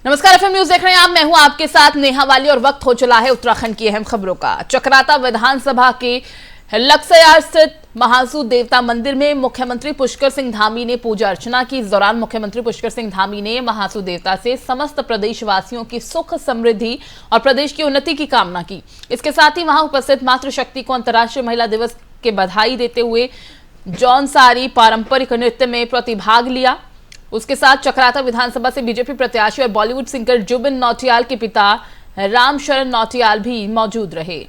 नमस्कार, FM news देख रहे हैं आप। मैं हूं आपके साथ नेहा वाली और वक्त हो चला है उत्तराखंड की अहम खबरों का। चक्राता विधानसभा के लक्सयार स्थित महासू देवता मंदिर में मुख्यमंत्री पुष्कर सिंह धामी ने पूजा अर्चना की। इस दौरान मुख्यमंत्री पुष्कर सिंह धामी ने महासू देवता से समस्त प्रदेशवासियों की सुख समृद्धि और प्रदेश की उन्नति की कामना की। इसके साथ ही वहां उपस्थित मातृशक्ति को अंतर्राष्ट्रीय महिला दिवस के बधाई देते हुए जौनसारी पारंपरिक नृत्य में प्रतिभाग लिया। उसके साथ चक्राता विधानसभा से बीजेपी प्रत्याशी और बॉलीवुड सिंगर जुबिन नौटियाल के पिता रामशरण नौटियाल भी मौजूद रहे।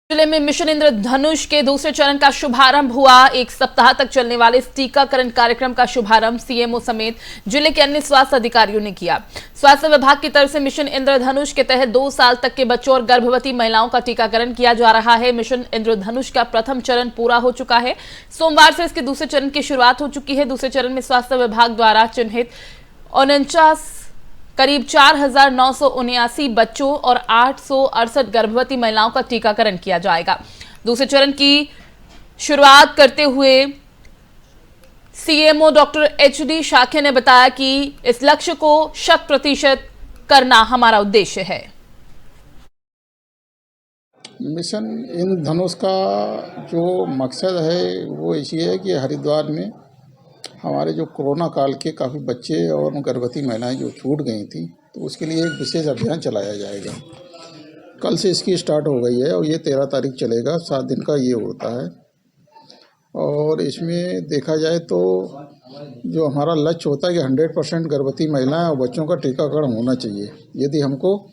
जिले में मिशन इंद्रधनुष के दूसरे चरण का शुभारंभ हुआ। एक सप्ताह तक चलने वाले इस टीकाकरण कार्यक्रम का शुभारंभ सीएमओ समेत जिले के अन्य स्वास्थ्य अधिकारियों ने किया। स्वास्थ्य विभाग की तरफ से मिशन इंद्रधनुष के तहत 2 साल तक के बच्चों और गर्भवती महिलाओं का टीकाकरण किया जा रहा है। मिशन इंद्रधनुष का प्रथम चरण पूरा हो चुका है। सोमवार से इसके दूसरे चरण की शुरुआत हो चुकी है। दूसरे चरण में स्वास्थ्य विभाग द्वारा चिन्हित 49 करीब 4,979 बच्चों और 868 गर्भवती महिलाओं का टीकाकरण किया जाएगा। दूसरे चरण की शुरुआत करते हुए सीएमओ डॉक्टर एचडी शाखे ने बताया कि इस लक्ष्य को 100% करना हमारा उद्देश्य है। मिशन इंद्रधनुष का जो मकसद है वो ये है कि हरिद्वार में हमारे जो कोरोना काल के काफ़ी बच्चे और गर्भवती महिलाएं जो छूट गई थी, तो उसके लिए एक विशेष अभियान चलाया जाएगा। कल से इसकी स्टार्ट हो गई है और ये 13 तारीख चलेगा। 7 दिन का ये होता है। और इसमें देखा जाए तो जो हमारा लक्ष्य होता है कि 100% गर्भवती महिलाएं और बच्चों का टीकाकरण होना चाहिए। यदि हमको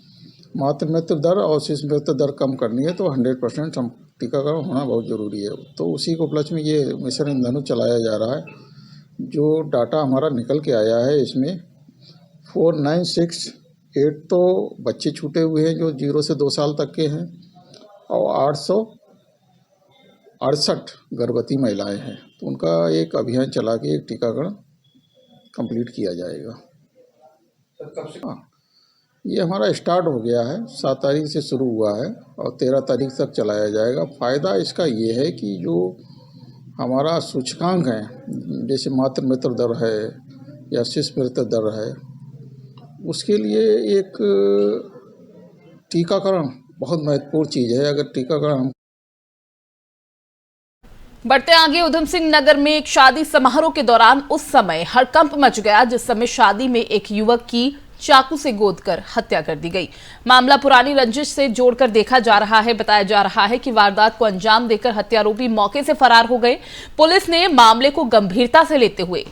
मातृ मृत्यु दर और शिशु मृत्यु दर कम करनी है तो 100% टीकाकरण होना बहुत ज़रूरी है। तो उसी के उपलक्ष्य में ये मिशन इंद्रधनुष चलाया जा रहा है। जो डाटा हमारा निकल के आया है इसमें 4968 तो बच्चे छूटे हुए हैं जो 0 से 2 साल तक के हैं और 868 गर्भवती महिलाएं हैं। तो उनका एक अभियान चला के एक टीकाकरण कंप्लीट किया जाएगा। हाँ, ये हमारा स्टार्ट हो गया है। 7 तारीख से शुरू हुआ है और 13 तारीख तक चलाया जाएगा। फ़ायदा इसका ये है कि जो हमारा सूचकांक है, जैसे मातृ मृत्यु दर है या शिशु मृत्यु दर है, उसके लिए एक टीकाकरण बहुत महत्वपूर्ण चीज़ है। अगर टीकाकरण हम बढ़ते आगे, उधम सिंह नगर में एक शादी समारोह के दौरान उस समय हड़कंप मच गया जिस समय शादी में एक युवक की चाकू से गोदकर हत्या कर दी गई। मामला पुरानी रंजिश से जोड़कर देखा जा रहा है। बताया जा रहा है कि वारदात को अंजाम देकर हत्यारोपी मौके से फरार हो गए। पुलिस ने मामले को गंभीरता से लेते हुए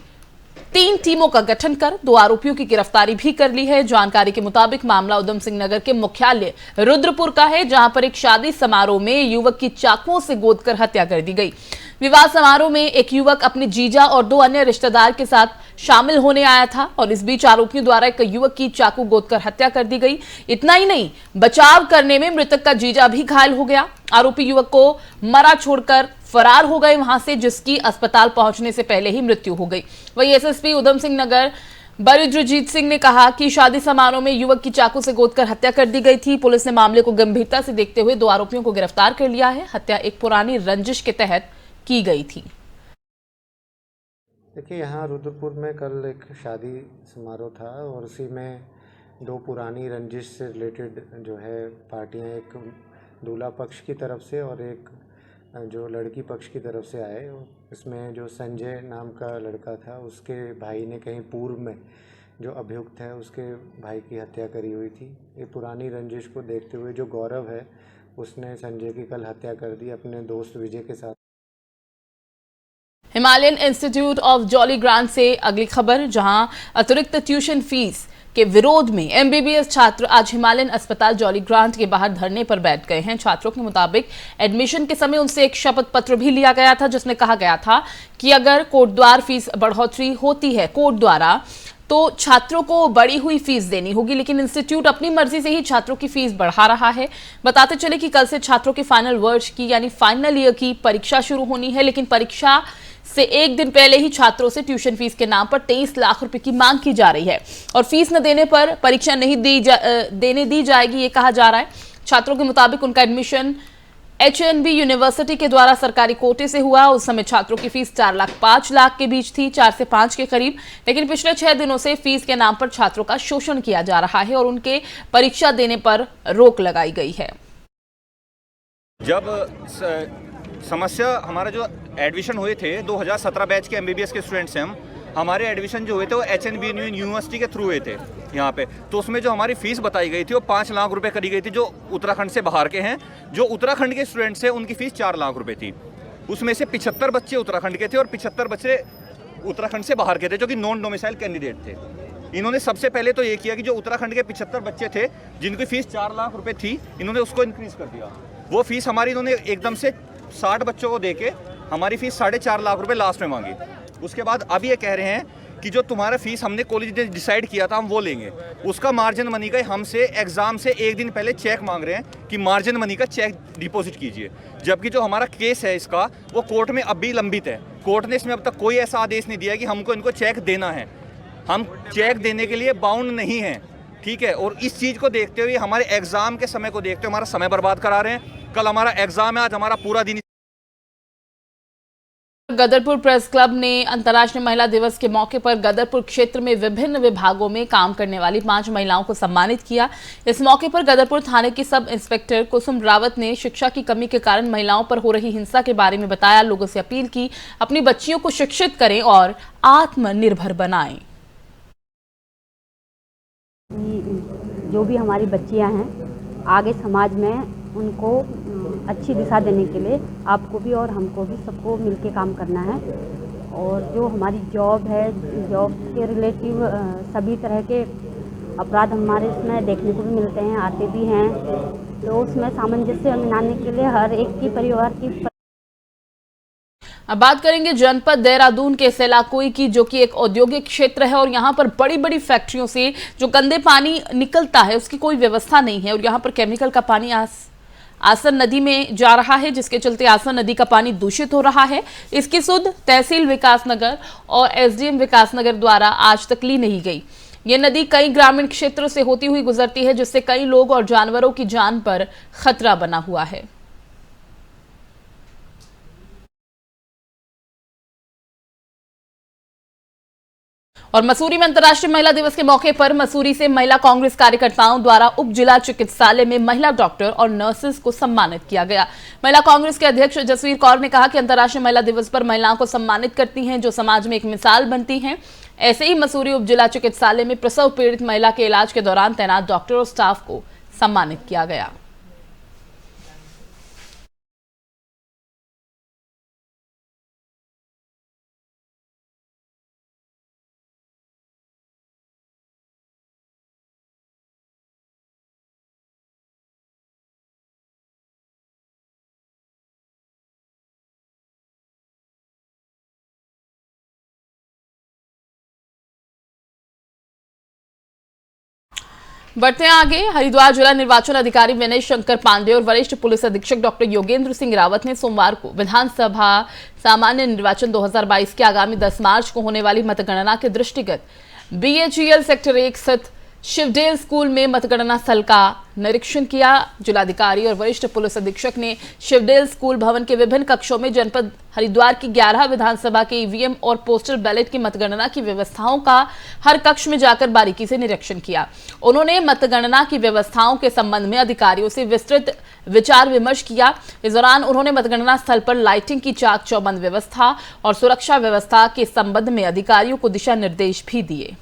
3 टीमों का गठन कर 2 आरोपियों की गिरफ्तारी भी कर ली है। जानकारी के मुताबिक मामला उधम सिंह नगर के मुख्यालय रुद्रपुर का है, जहां पर एक शादी समारोह में युवक की चाकुओं से गोदकर हत्या कर दी गई। विवाह समारोह में एक युवक अपने जीजा और 2 अन्य रिश्तेदार के साथ शामिल होने आया था और इस बीच आरोपियों द्वारा एक युवक की चाकू गोदकर हत्या कर दी गई। इतना ही नहीं, बचाव करने में मृतक का जीजा भी घायल हो गया। आरोपी युवक को मरा छोड़कर फरार हो गए वहां से, जिसकी अस्पताल पहुंचने से पहले ही मृत्यु हो गई। वहीं एसएसपी उधम सिंह नगर बरिद्रजीत सिंह ने कहा कि शादी समारोह में युवक की चाकू से गोदकर हत्या कर दी गई थी। पुलिस ने मामले को गंभीरता से देखते हुए 2 आरोपियों को गिरफ्तार कर लिया है। हत्या एक पुरानी रंजिश के तहत की गई थी। देखिए, यहाँ रुद्रपुर में कल एक शादी समारोह था और उसी में 2 पुरानी रंजिश से रिलेटेड जो है पार्टियां, एक दूल्हा पक्ष की तरफ से और एक जो लड़की पक्ष की तरफ से आए। इसमें जो संजय नाम का लड़का था, उसके भाई ने कहीं पूर्व में जो अभियुक्त है उसके भाई की हत्या करी हुई थी। ये पुरानी रंजिश को देखते हुए जो गौरव है उसने संजय की कल हत्या कर दी अपने दोस्त विजय के साथ। Himalayan institute of jolly grant से अगली खबर, जहां अतिरिक्त ट्यूशन फीस के विरोध में एमबीबीएस छात्र आज हिमालयन अस्पताल जॉली ग्रांट के बाहर धरने पर बैठ गए हैं। छात्रों के मुताबिक एडमिशन के समय उनसे एक शपथ पत्र भी लिया गया था जिसमें कहा गया था कि अगर कोर्ट द्वारा फीस बढ़ोतरी होती है कोर्ट द्वारा तो छात्रों को बढ़ी हुई फीस देनी होगी, लेकिन इंस्टीट्यूट अपनी मर्जी से ही छात्रों की फीस बढ़ा रहा है। बताते चले कि कल से छात्रों के फाइनल वर्ष की यानी फाइनल ईयर की परीक्षा शुरू होनी है, लेकिन परीक्षा से 1 दिन पहले ही छात्रों से ट्यूशन फीस के नाम पर 23 लाख रुपए की मांग की जा रही है और फीस न देने पर परीक्षा नहीं देने दी जाएगी, ये कहा जा रहा है। छात्रों के मुताबिक उनका एडमिशन HNB यूनिवर्सिटी के द्वारा सरकारी कोटे से हुआ। उस समय छात्रों की फीस 4 लाख 5 लाख के बीच थी, 4 से 5 के करीब। लेकिन पिछले 6 दिनों से फीस के नाम पर छात्रों का शोषण किया जा रहा है और उनके परीक्षा देने पर रोक लगाई गई है। जब समस्या हमारा जो एडमिशन हुए थे 2017 बैच के MBBS के स्टूडेंट्स हैं हमारे एडमिशन जो हुए थे वो HNB यूनिवर्सिटी के थ्रू हुए थे यहाँ पे। तो उसमें जो हमारी फ़ीस बताई गई थी वो 5 लाख रुपए करी गई थी। जो उत्तराखंड से बाहर के हैं, जो उत्तराखंड के स्टूडेंट्स हैं उनकी फ़ीस 4 लाख रुपए थी। उसमें से 75 बच्चे उत्तराखंड के थे और 75 बच्चे उत्तराखंड से बाहर के थे जो कि नॉन डोमिसाइल कैंडिडेट थे। इन्होंने सबसे पहले तो ये किया कि जो उत्तराखंड के 75 बच्चे थे जिनकी फ़ीस 4 लाख रुपए थी, इन्होंने उसको इंक्रीज़ कर दिया। वो फ़ीस हमारी इन्होंने एकदम से 60 बच्चों को दे के हमारी फ़ीस 4.5 लाख रुपए लास्ट में मांगी। उसके बाद अब ये कह रहे हैं कि जो तुम्हारा फीस हमने कॉलेज ने डिसाइड किया था हम वो लेंगे। उसका मार्जिन मनी का हमसे एग्ज़ाम से एक दिन पहले चेक मांग रहे हैं कि मार्जिन मनी का चेक डिपॉजिट कीजिए। जबकि जो हमारा केस है इसका वो कोर्ट में अब भी लंबित है। कोर्ट ने इसमें अब तक कोई ऐसा आदेश नहीं दिया कि हमको इनको चेक देना है। हम चेक देने के लिए बाउंड नहीं हैं, ठीक है। और इस चीज़ को देखते हुए हमारे एग्ज़ाम के समय को देखते हुए हमारा समय बर्बाद करा रहे हैं। कल हमारा एग्ज़ाम है, आज हमारा पूरा दिन। गदरपुर प्रेस क्लब ने अंतर्राष्ट्रीय महिला दिवस के मौके पर गदरपुर क्षेत्र में विभिन्न विभागों में काम करने वाली 5 महिलाओं को सम्मानित किया। इस मौके पर गदरपुर थाने की सब इंस्पेक्टर कुसुम रावत ने शिक्षा की कमी के कारण महिलाओं पर हो रही हिंसा के बारे में बताया। लोगों से अपील की अपनी बच्चियों को शिक्षित करें और आत्मनिर्भर बनाएं। जो भी हमारी बच्चियां हैं आगे समाज में उनको अच्छी दिशा देने के लिए आपको भी और हमको भी सबको मिलके काम करना है। और जो हमारी जॉब है, जॉब के रिलेटिव सभी तरह के अपराध हमारे इसमें देखने को भी मिलते हैं, आते भी हैं। तो उसमें सामंजस्य बनाने के लिए हर एक की परिवार की। अब बात करेंगे जनपद देहरादून के सेलाकुई की, जो कि एक औद्योगिक क्षेत्र है और यहाँ पर बड़ी बड़ी फैक्ट्रियों से जो गंदे पानी निकलता है उसकी कोई व्यवस्था नहीं है और यहाँ पर केमिकल का पानी आसन नदी में जा रहा है, जिसके चलते आसन नदी का पानी दूषित हो रहा है। इसकी सुध तहसील विकासनगर और SDM विकासनगर द्वारा आज तक ली नहीं गई। ये नदी कई ग्रामीण क्षेत्रों से होती हुई गुजरती है, जिससे कई लोग और जानवरों की जान पर खतरा बना हुआ है। और मसूरी में अंतर्राष्ट्रीय महिला दिवस के मौके पर मसूरी से महिला कांग्रेस कार्यकर्ताओं द्वारा उप जिला चिकित्सालय में महिला डॉक्टर और नर्सेस को सम्मानित किया गया। महिला कांग्रेस के अध्यक्ष जसवीर कौर ने कहा कि अंतर्राष्ट्रीय महिला दिवस पर महिलाओं को सम्मानित करती हैं जो समाज में एक मिसाल बनती हैं। ऐसे ही मसूरी उप जिला चिकित्सालय में प्रसव पीड़ित महिला के इलाज के दौरान तैनात डॉक्टर और स्टाफ को सम्मानित किया गया। बढ़ते हैं आगे। हरिद्वार जिला निर्वाचन अधिकारी विनय शंकर पांडे और वरिष्ठ पुलिस अधीक्षक डॉक्टर योगेंद्र सिंह रावत ने सोमवार को विधानसभा सामान्य निर्वाचन 2022 के आगामी 10 मार्च को होने वाली मतगणना के दृष्टिगत BHEL सेक्टर 1 स्थित शिवडेल स्कूल में मतगणना स्थल का निरीक्षण किया। जिलाधिकारी और वरिष्ठ पुलिस अधीक्षक ने शिवडेल स्कूल भवन के विभिन्न कक्षों में जनपद हरिद्वार की 11 विधानसभा के EVM और पोस्टल बैलेट की मतगणना की व्यवस्थाओं का हर कक्ष में जाकर बारीकी से निरीक्षण किया। उन्होंने मतगणना की व्यवस्थाओं के संबंध में अधिकारियों से विस्तृत विचार विमर्श किया। इस दौरान उन्होंने मतगणना स्थल पर लाइटिंग की चाक चौबंद व्यवस्था और सुरक्षा व्यवस्था के संबंध में अधिकारियों को दिशा निर्देश भी दिए।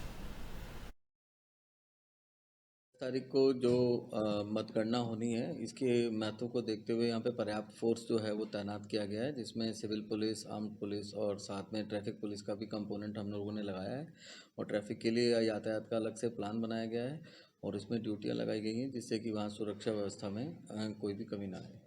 तारीख को जो मतगणना होनी है, इसके महत्व को देखते हुए यहाँ पे पर्याप्त फोर्स जो है वो तैनात किया गया है, जिसमें सिविल पुलिस, आर्म्ड पुलिस और साथ में ट्रैफिक पुलिस का भी कंपोनेंट हम लोगों ने लगाया है। और ट्रैफिक के लिए यातायात का अलग से प्लान बनाया गया है और इसमें ड्यूटियाँ लगाई गई हैं, जिससे कि वहाँ सुरक्षा व्यवस्था में कोई भी कमी ना आए।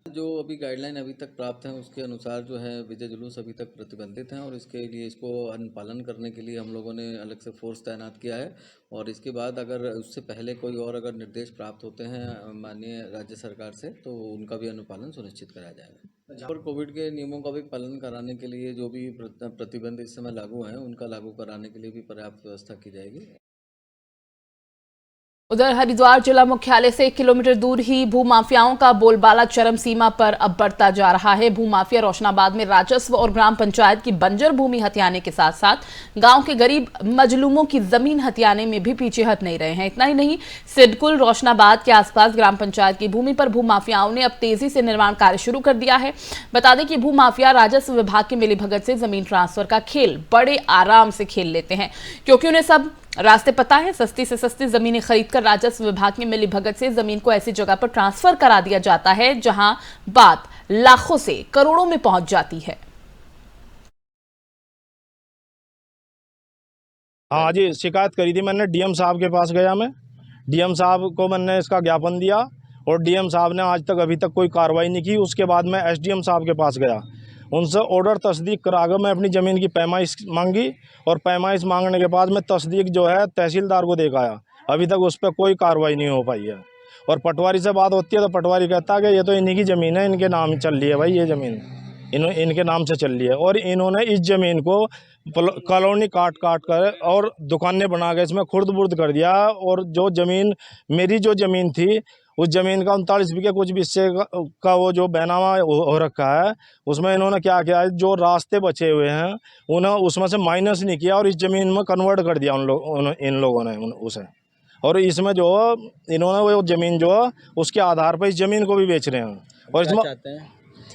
जो अभी गाइडलाइन अभी तक प्राप्त हैं उसके अनुसार जो है विजय जुलूस अभी तक प्रतिबंधित हैं और इसके लिए इसको अनुपालन करने के लिए हम लोगों ने अलग से फोर्स तैनात किया है। और इसके बाद अगर उससे पहले कोई और अगर निर्देश प्राप्त होते हैं माननीय राज्य सरकार से तो उनका भी अनुपालन सुनिश्चित कराया जाएगा। और कोविड के नियमों का भी पालन कराने के लिए जो भी प्रतिबंध इस समय लागू हैं उनका लागू कराने के लिए भी पर्याप्त व्यवस्था की जाएगी। उधर हरिद्वार जिला मुख्यालय से 1 किलोमीटर दूर ही भूमाफियाओं का बोलबाला चरम सीमा पर अब बढ़ता जा रहा है। भूमाफिया रोशनाबाद में राजस्व और ग्राम पंचायत की बंजर भूमि हथियाने के साथ साथ गांव के गरीब मजलूमों की जमीन हथियाने में भी पीछे हट नहीं रहे हैं। इतना ही नहीं, सिडकुल रोशनाबाद के आसपास ग्राम पंचायत की भूमि पर भूमाफियाओं ने अब तेजी से निर्माण कार्य शुरू कर दिया है। बता दें कि भूमाफिया राजस्व विभाग की मिलीभगत से जमीन ट्रांसफर का खेल बड़े आराम से खेल लेते हैं, क्योंकि उन्हें सब रास्ते पता है। सस्ती से सस्ती जमीनें खरीदकर राजस्व विभाग की मिलीभगत से जमीन को ऐसी जगह पर ट्रांसफर करा दिया जाता है जहां बात लाखों से करोड़ों में पहुंच जाती है। हाँ जी, शिकायत करी थी मैंने। डीएम साहब के पास गया मैं, डीएम साहब को मैंने इसका ज्ञापन दिया और डीएम साहब ने आज तक अभी तक कोई कार्रवाई नहीं की। उसके बाद मैं एसडीएम साहब के पास गया, उनसे ऑर्डर तस्दीक कराकर मैं अपनी ज़मीन की पैमाइश मांगी और पैमाइश मांगने के बाद मैं तस्दीक जो है तहसीलदार को देख आया। अभी तक उस पर कोई कार्रवाई नहीं हो पाई है। और पटवारी से बात होती है तो पटवारी कहता है कि ये तो इन्हीं की ज़मीन है, इनके नाम चल रही है भाई, ये ज़मीन इनके नाम से चल रही है। और इन्होंने इस ज़मीन को कॉलोनी काट कर और दुकानें बना के इसमें खुर्द बुर्द कर दिया। और जो ज़मीन मेरी जो ज़मीन थी उस ज़मीन का 39 बीघे कुछ भी हिस्से का वो जो बैनामा हो रखा है, उसमें इन्होंने क्या किया है, जो रास्ते बचे हुए हैं उन्हें उसमें से माइनस नहीं किया और इस ज़मीन में कन्वर्ट कर दिया इन लोगों ने उसे। और इसमें जो इन्होंने वो ज़मीन जो उसके आधार पर इस ज़मीन को भी बेच रहे हैं। और इसमें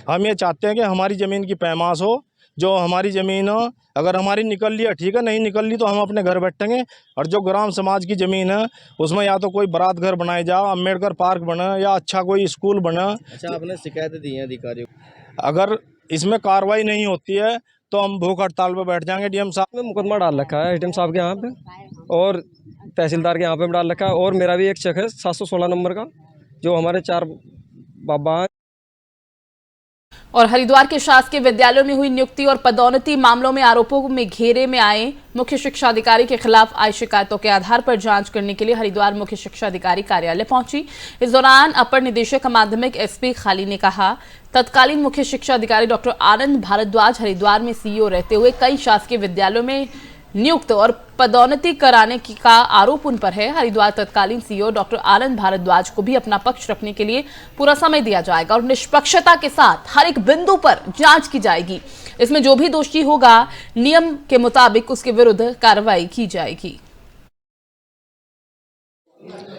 हम ये चाहते हैं कि हमारी ज़मीन की पैमाश हो, जो हमारी ज़मीन हो, अगर हमारी निकल ली है ठीक है, नहीं निकल ली तो हम अपने घर बैठेंगे। और जो ग्राम समाज की ज़मीन है उसमें या तो कोई बारात घर बनाए जाओ, अम्बेडकर पार्क बने या अच्छा कोई स्कूल बने। अच्छा, आपने शिकायत दी है अधिकारियों को? अगर इसमें कार्रवाई नहीं होती है तो हम भूख हड़ताल पर बैठ जाएंगे। डीएम साहब में मुकदमा डाल रखा है एसडीएम साहब के यहाँ पे और तहसीलदार के यहाँ पे डाल रखा है। और मेरा भी एक चेक है 716 नंबर का, जो हमारे 4 बाबा हैं। और हरिद्वार के शासकीय विद्यालयों में हुई नियुक्ति और पदोन्नति मामलों में आरोपों में घेरे में आए मुख्य शिक्षा अधिकारी के खिलाफ आई शिकायतों के आधार पर जांच करने के लिए हरिद्वार मुख्य शिक्षा अधिकारी कार्यालय पहुंची। इस दौरान अपर निदेशक माध्यमिक एसपी खाली ने कहा, तत्कालीन मुख्य शिक्षा अधिकारी डॉक्टर आनंद भारद्वाज हरिद्वार में सीईओ रहते हुए कई शासकीय विद्यालयों में नियुक्त और पदोन्नति कराने का आरोप उन पर है। हरिद्वार तत्कालीन सीईओ डॉक्टर आनंद भारद्वाज को भी अपना पक्ष रखने के लिए पूरा समय दिया जाएगा और निष्पक्षता के साथ हर एक बिंदु पर जांच की जाएगी। इसमें जो भी दोषी होगा नियम के मुताबिक उसके विरुद्ध कार्रवाई की जाएगी।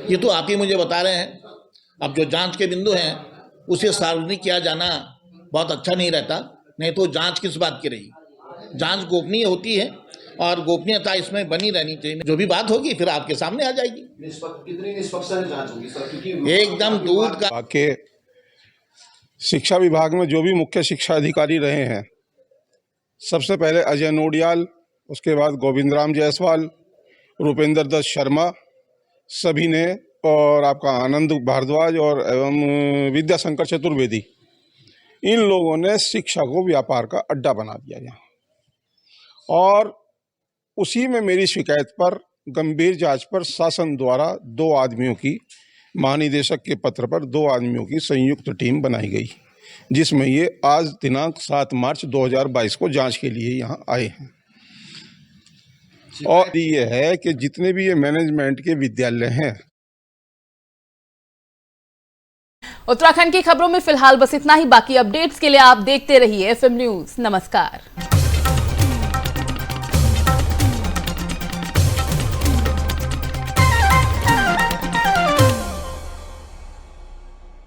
ये तो आप ही मुझे बता रहे हैं। अब जो जांच के बिंदु हैं उसे सार्वजनिक किया जाना बहुत अच्छा नहीं रहता, नहीं तो जांच किस बात की रही। जांच गोपनीय होती है और गोपनीयता इसमें बनी रहनी चाहिए। जो भी बात होगी फिर आपके सामने आ जाएगी। कितनी निष्पक्ष जांच होगी सर? क्योंकि एकदम दूध का के शिक्षा विभाग में जो भी मुख्य शिक्षा अधिकारी रहे हैं, सबसे पहले अजय नोडियाल, उसके बाद गोविंद राम जायसवाल, रूपेंद्र दत्त शर्मा, सभी ने, और आपका आनंद भारद्वाज और एवं विद्याशंकर चतुर्वेदी, इन लोगों ने शिक्षा को व्यापार का अड्डा बना दिया यहाँ। और उसी में मेरी शिकायत पर गंभीर जांच पर शासन द्वारा 2 आदमियों की, महानिदेशक के पत्र पर 2 आदमियों की संयुक्त टीम बनाई गई, जिसमें ये आज दिनांक 7 मार्च 2022 को जांच के लिए यहाँ आए हैं। और ये है कि जितने भी ये मैनेजमेंट के विद्यालय हैं। उत्तराखंड की खबरों में फिलहाल बस इतना ही। बाकी अपडेट्स के लिए आप देखते रहिए FM न्यूज़। नमस्कार।